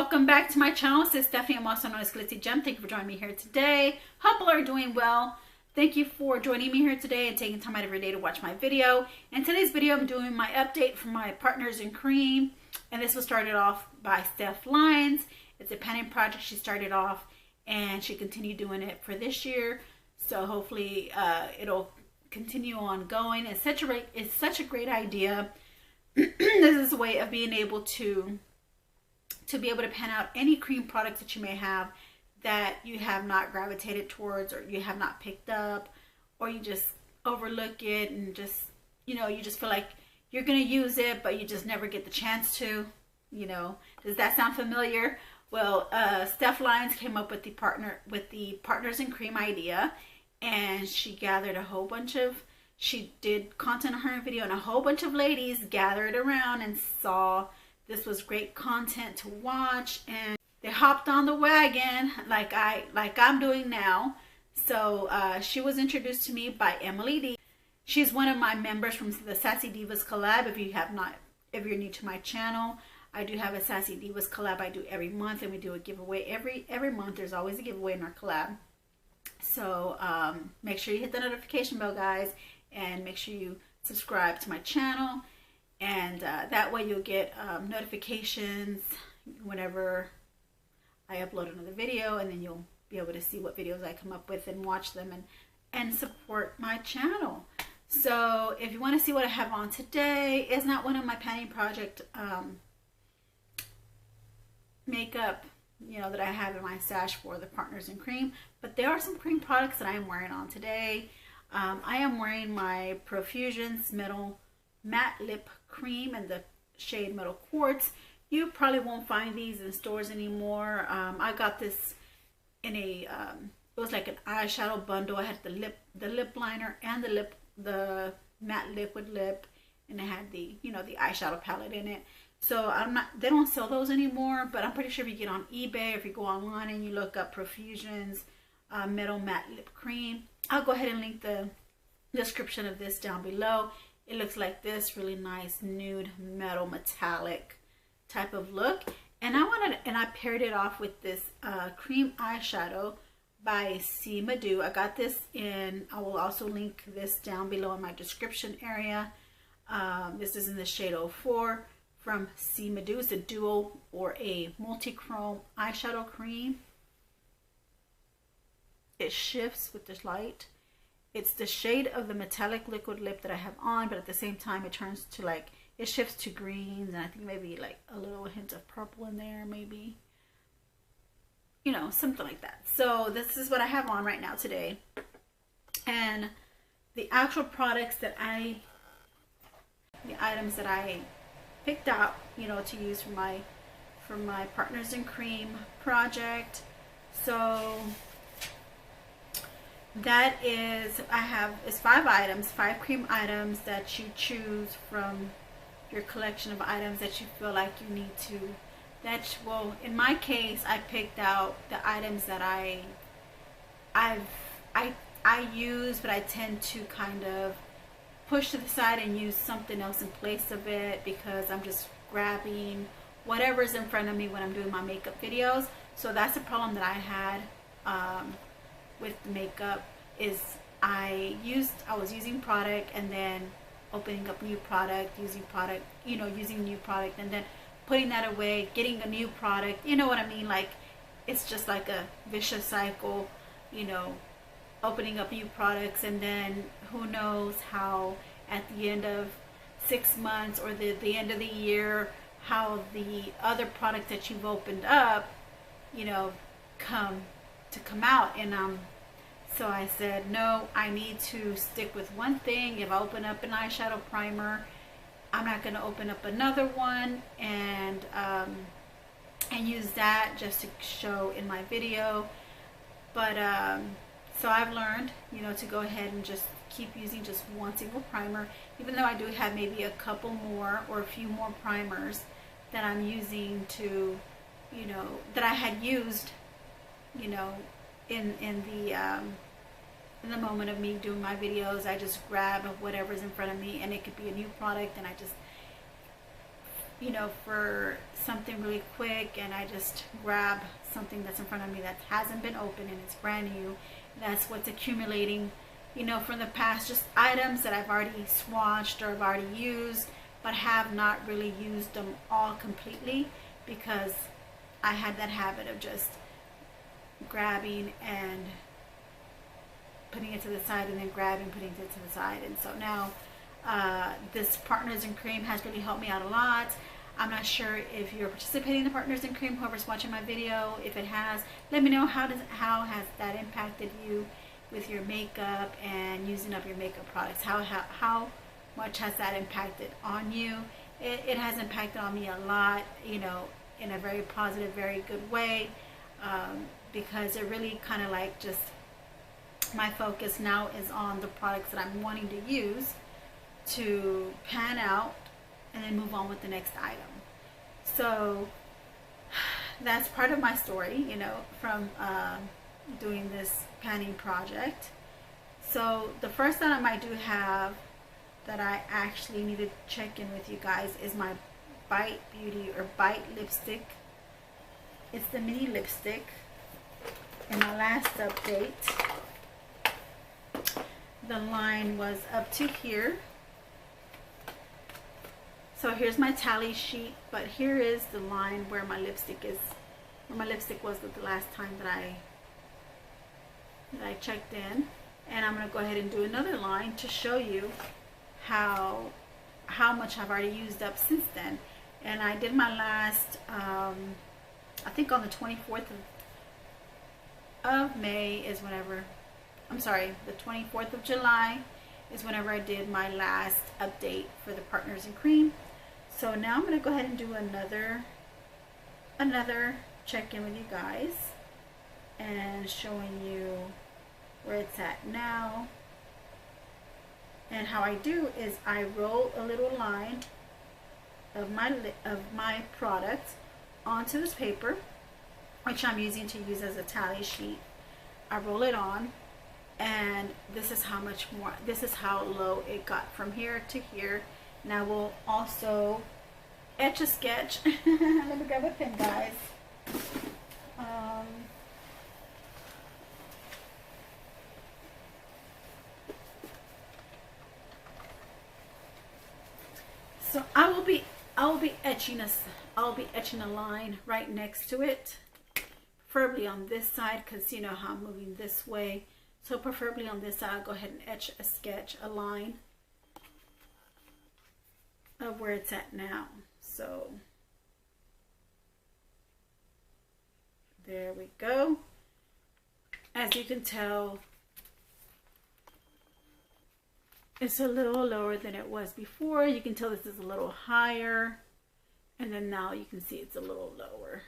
welcome back to my channel. This is Stephanie. I'm also known as GLITZYGem. Thank you for joining me here today. Hope you are doing well. Thank you for joining me here today and taking time out of your day to watch my video. In today's video, I'm doing my update for my partners in Creme, and this was started off by Steph Lines. It's a painting project she started off, and she continued doing it for this year. So hopefully it'll continue on going. It's such a great idea. This is a way of being able to be able to pan out any cream products that you may have that you have not gravitated towards, or you have not picked up, or you just overlook it and just, you know, you just feel like you're going to use it, but you just never get the chance to, you know. Does that sound familiar? Well, Steph Lines came up with the Partners in Creme idea, and she gathered a whole bunch of, she did content on her video, and a whole bunch of ladies gathered around and saw this was great content to watch, and they hopped on the wagon like I'm doing now. So she was introduced to me by Emily D. She's one of my members from the Sassy Divas collab. If you're new to my channel, I do have a Sassy Divas collab I do every month, and we do a giveaway every month. There's always a giveaway in our collab. So make sure you hit the notification bell, guys, and make sure you subscribe to my channel, and that way you'll get notifications whenever I upload another video, and then you'll be able to see what videos I come up with and watch them and support my channel. So if you want to see what I have on today, it's not one of my painting project makeup, you know, that I have in my stash for the Partners in Creme, but there are some cream products that I am wearing on today. I am wearing my Profusion Metal Matte Lip Cream in the shade Metal Quartz. You probably won't find these in stores anymore. I got this in a it was like an eyeshadow bundle. I had the lip liner and the matte liquid lip, and it had the, you know, the eyeshadow palette in it. So they don't sell those anymore, but I'm pretty sure if you get on eBay, or if you go online and you look up Profusion's Metal Matte Lip Cream, I'll go ahead and link the description of this down below. It looks like this, really nice nude metal metallic type of look, and I paired it off with this cream eyeshadow by Cmaa. I got this in, I will also link this down below in my description area. This is in the shade 04 from Cmaa. It's a dual or a multi-chrome eyeshadow cream. It shifts with this light. It's the shade of the metallic liquid lip that I have on, but at the same time it turns to, like, it shifts to greens, and I think maybe like a little hint of purple in there, maybe, you know, something like that. So this is what I have on right now today, and the actual products that the items that I picked out, you know, to use for my Partners in Creme project. So that is, it's 5 items, 5 cream items that you choose from your collection of items that you feel like you need to, well, in my case, I picked out the items that I use, but I tend to kind of push to the side and use something else in place of it, because I'm just grabbing whatever's in front of me when I'm doing my makeup videos. So that's the problem that I had with makeup, is I was using product and then opening up new product, using product, you know, using new product and then putting that away, getting a new product, you know what I mean? Like, it's just like a vicious cycle, you know, opening up new products, and then who knows how at the end of 6 months or the end of the year, how the other product that you've opened up, you know, come out. And so I said, no, I need to stick with one thing. If I open up an eyeshadow primer, I'm not going to open up another one and use that just to show in my video. But so I've learned, you know, to go ahead and just keep using just one single primer, even though I do have maybe a couple more or a few more primers that I'm using to, you know, that I had used, you know, in the moment of me doing my videos. I just grab whatever's in front of me, and it could be a new product, and I just you know, for something really quick, and I just grab something that's in front of me that hasn't been opened and it's brand new. That's what's accumulating, you know, from the past, just items that I've already swatched or I've already used, but have not really used them all completely, because I had that habit of just grabbing and putting it to the side, and then grabbing, putting it to the side. And so now this Partners in Creme has really helped me out a lot. I'm not sure if you're participating in the Partners in Creme, whoever's watching my video. If it has, let me know how has that impacted you with your makeup and using up your makeup products. How much has that impacted on you? It has impacted on me a lot, you know, in a very positive, very good way, because it really kind of like just, my focus now is on the products that I'm wanting to use to pan out and then move on with the next item. So that's part of my story, you know, from doing this panning project. So the first item I do have that I actually need to check in with you guys is my Bite Beauty or Bite lipstick. It's the mini lipstick. In my last update, the line was up to here. So here's my tally sheet, but here is the line where my lipstick is, where my lipstick was the last time that I checked in. And I'm going to go ahead and do another line to show you how much I've already used up since then. And I did my last, I think on the 24th of May is whenever, I'm sorry, the 24th of July is whenever I did my last update for the Partners in Creme. So now I'm going to go ahead and do another check-in with you guys and showing you where it's at now. And how I do is I roll a little line of my product onto this paper, which I'm using to use as a tally sheet. I roll it on, and this is how much more, this is how low it got from here to here. Now we'll also etch a sketch. Let me grab a pen, guys. So I will be etching a line right next to it, preferably on this side, because you know how I'm moving this way. So preferably on this side, I'll go ahead and etch a sketch, a line of where it's at now. So there we go. As you can tell, it's a little lower than it was before. You can tell this is a little higher, and then now you can see it's a little lower.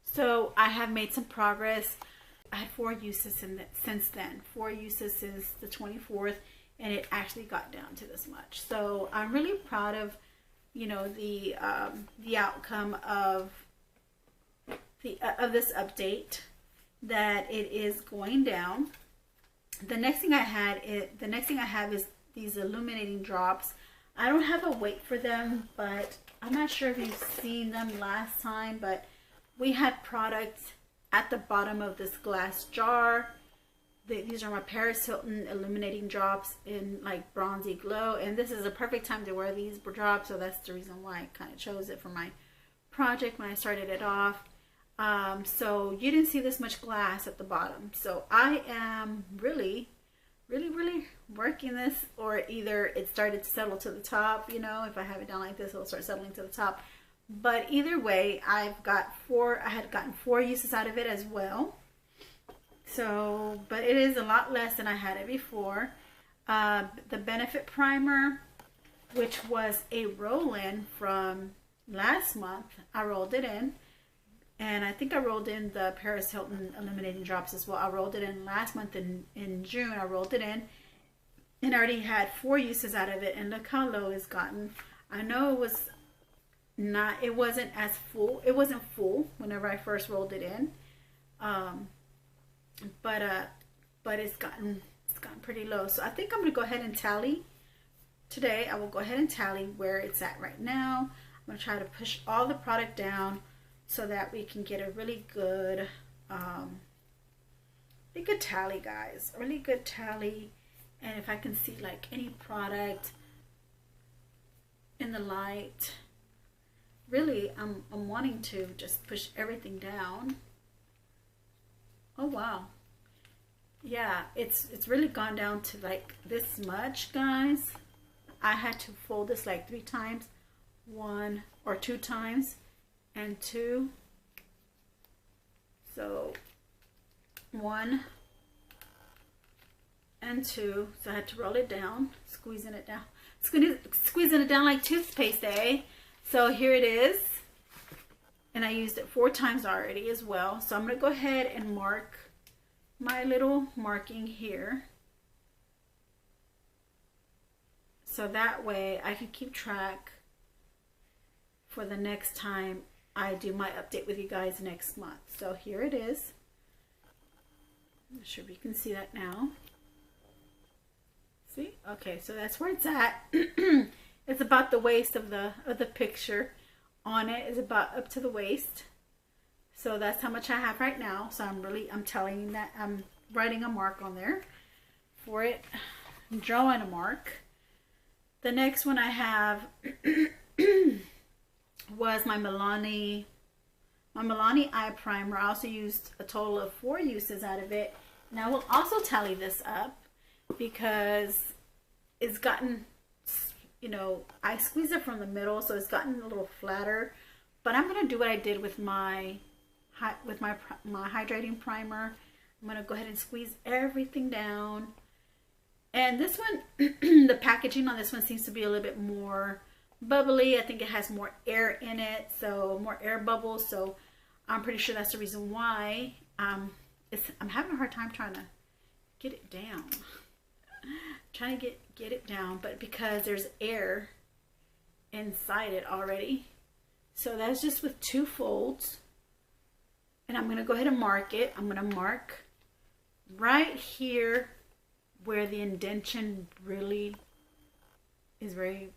So I have made some progress. I had 4 uses since then, 4 uses since the 24th, and it actually got down to this much. So I'm really proud of, you know, the outcome of this update, that it is going down. The next thing I have is these Illuminating Drops. I don't have a weight for them, but I'm not sure if you've seen them last time, but we had products at the bottom of this glass jar. These are my Paris Hilton Illuminating Drops in like bronzy glow, and this is a perfect time to wear these drops, so that's the reason why I kind of chose it for my project when I started it off. So you didn't see this much glass at the bottom. So I am really working this, or either it started to settle to the top. You know, if I have it down like this, it'll start settling to the top. But either way, I had gotten 4 uses out of it as well. So, but it is a lot less than I had it before. The Benefit Primer, which was a roll-in from last month, I rolled it in. And I think I rolled in the Paris Hilton Illuminating Drops as well. I rolled it in last month in June. I rolled it in and I already had 4 uses out of it. And look how low it's gotten. I know it wasn't as full. It wasn't full whenever I first rolled it in. But it's gotten pretty low. So I think I'm going to go ahead and tally today. I will go ahead and tally where it's at right now. I'm going to try to push all the product down so that we can get a really good tally, guys. A really good tally. And if I can see like any product in the light, really I'm wanting to just push everything down. Oh wow. Yeah, it's really gone down to like this much, guys. I had to fold this like 3 times, 1 or 2 times, and 2. So 1 and 2. So I had to roll it down, squeezing it down, squeezing it down like toothpaste, eh? So here it is, and I used it 4 times already as well. So I'm gonna go ahead and mark my little marking here, so that way I can keep track for the next time I do my update with you guys next month. So here it is. I'm not sure if you can see that now. See? Okay, so that's where it's at. It's about the waist of the picture. On it is about up to the waist. So that's how much I have right now. So I'm telling you that I'm writing a mark on there for it. I'm drawing a mark. The next one I have was my Milani Eye Primer. I also used a total of 4 uses out of it. And I will also tally this up because it's gotten, you know, I squeeze it from the middle, so it's gotten a little flatter. But I'm gonna do what I did with my hydrating primer. I'm gonna go ahead and squeeze everything down. And this one, the packaging on this one seems to be a little bit more bubbly. I think it has more air in it, so more air bubbles. So I'm pretty sure that's the reason why I'm having a hard time trying to get it down. Trying to get it down, but because there's air inside it already. So that's just with 2 folds. And I'm going to go ahead and mark it. I'm going to mark right here where the indentation really is very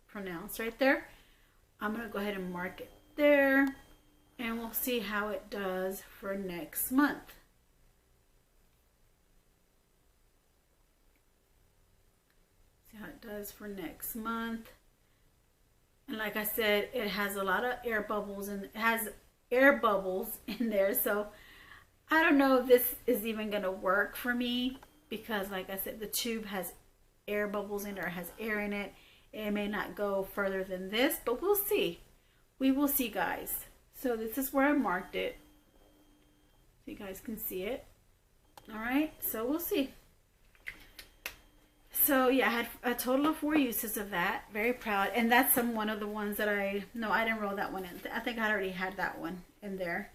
pronounced right there. I'm going to go ahead and mark it there, and we'll see how it does for next month. See how it does for next month. And like I said, it has a lot of air bubbles, and it has air bubbles in there. So I don't know if this is even going to work for me, because like I said, the tube has air bubbles in there, has air in it. It may not go further than this, but we'll see. We will see, guys. So this is where I marked it, so you guys can see it. All right, so we'll see. So yeah, I had a total of 4 uses of that. Very proud. And that's one of the ones that I didn't roll that one in. I think I already had that one in there.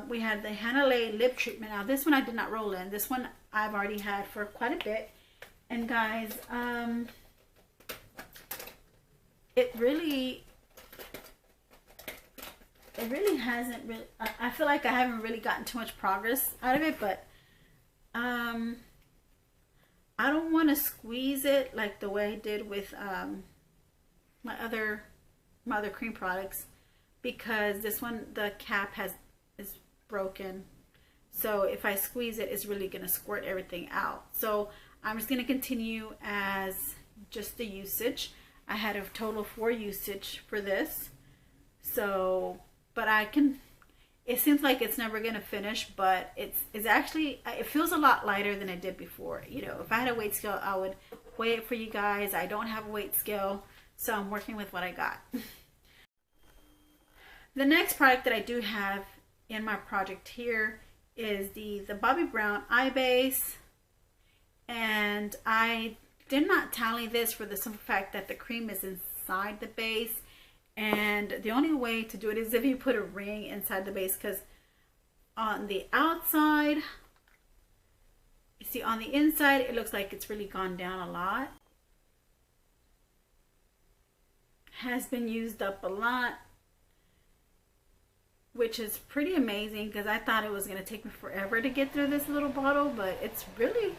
We had the Hanay Lip Treatment. Now this one I did not roll in. This one I've already had for quite a bit. And guys, it really hasn't really, I feel like I haven't really gotten too much progress out of it, but I don't want to squeeze it like the way I did with my other cream products, because this one, the cap is broken. So if I squeeze it, it's really going to squirt everything out. So I'm just going to continue as just the usage. I had a total of 4 usage for this. So, but it seems like it's never going to finish, but it's actually, it feels a lot lighter than it did before. You know, if I had a weight scale, I would weigh it for you guys. I don't have a weight scale, so I'm working with what I got. The next product that I do have in my project here is the Bobbi Brown Eye Base. And I did not tally this for the simple fact that the cream is inside the base. And the only way to do it is if you put a ring inside the base, because on the outside, you see, on the inside, it looks like it's really gone down a lot. Has been used up a lot, which is pretty amazing, because I thought it was going to take me forever to get through this little bottle, but it's really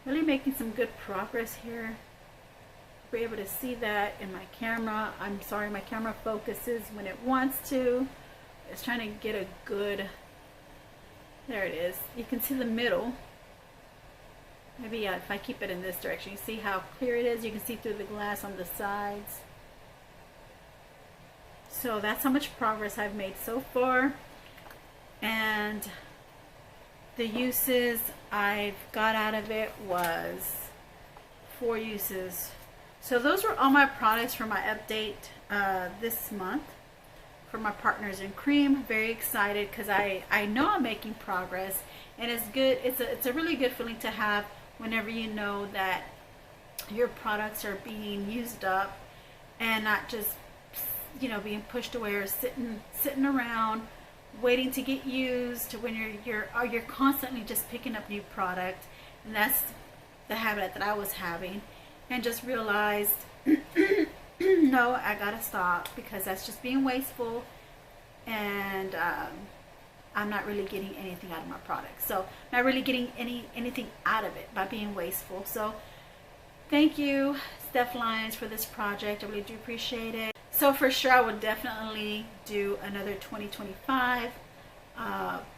making some good progress here. be able to see that in my camera. I'm sorry, my camera focuses when it wants to. It's trying to get a good, there it is. You can see the middle. Maybe if I keep it in this direction, you see how clear it is. You can see through the glass on the sides. So that's how much progress I've made so far. And the uses I've got out of it was 4 uses. So those were all my products for my update this month for my partners in Creme. Very excited because I know I'm making progress, and it's good. It's a really good feeling to have whenever you know that your products are being used up and not just, you know, being pushed away or sitting around waiting to get used, when you're constantly just picking up new product. And that's the habit that I was having, and just realized no, I gotta stop, because that's just being wasteful, and I'm not really getting anything out of my product. So not really getting anything out of it by being wasteful. So thank you, Steph Lyons, for this project. I really do appreciate it. So for sure, I would definitely do another 2025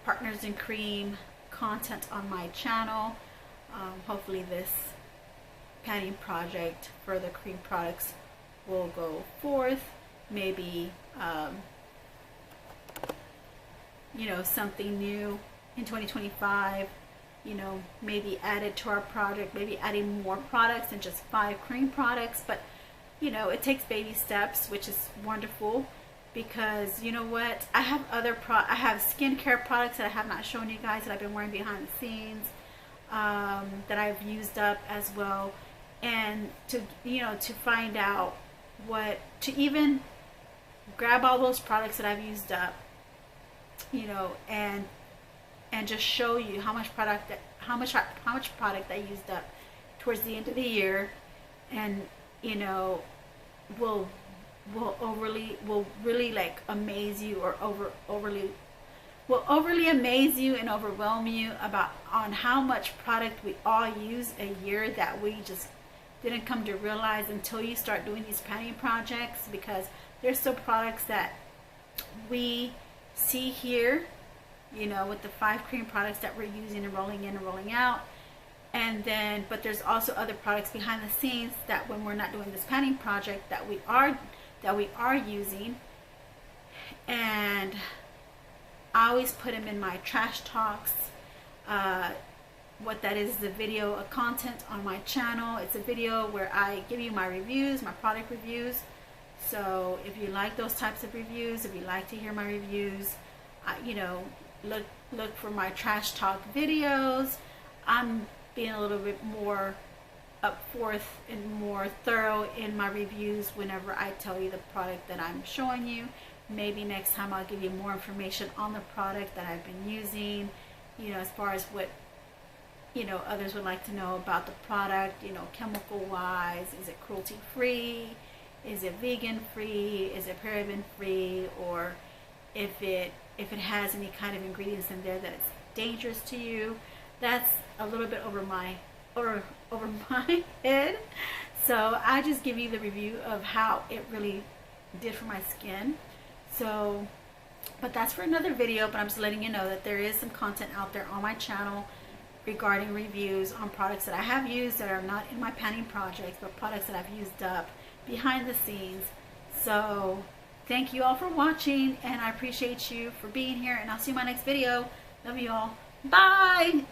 Partners in Creme content on my channel. Hopefully this padding project for the Creme products will go forth. Maybe you know, something new in 2025, you know, maybe added to our project, maybe adding more products than just 5 Creme products. But you know, it takes baby steps, which is wonderful, because you know what, I have I have skincare products that I have not shown you guys that I've been wearing behind the scenes, that I've used up as well. And to, you know, to find out to even grab all those products that I've used up, you know, and just show you how much product I used up towards the end of the year, and you know, will really like amaze you, or overly amaze you and overwhelm you on how much product we all use a year that we just didn't come to realize until you start doing these padding projects. Because there's still products that we see here, you know, with the 5 Creme products that we're using and rolling in and rolling out. And then, but there's also other products behind the scenes that when we're not doing this padding project that we are using. And I always put them in my trash talks. What that is a video of content on my channel. It's a video where I give you my reviews, my product reviews. So if you like those types of reviews, if you like to hear my reviews, you know, look for my trash talk videos. I'm being a little bit more up forth and more thorough in my reviews whenever I tell you the product that I'm showing you. Maybe next time I'll give you more information on the product that I've been using, you know, as far as what, you know, others would like to know about the product, you know, chemical wise. Is it cruelty free? Is it vegan free? Is it paraben free? Or if it has any kind of ingredients in there that it's dangerous to you. That's a little bit over my head. So I just give you the review of how it really did for my skin. So, but that's for another video. But I'm just letting you know that there is some content out there on my channel regarding reviews on products that I have used that are not in my padding projects, but products that I've used up behind the scenes. So thank you all for watching, and I appreciate you for being here, and I'll see you in my next video. Love you all. Bye.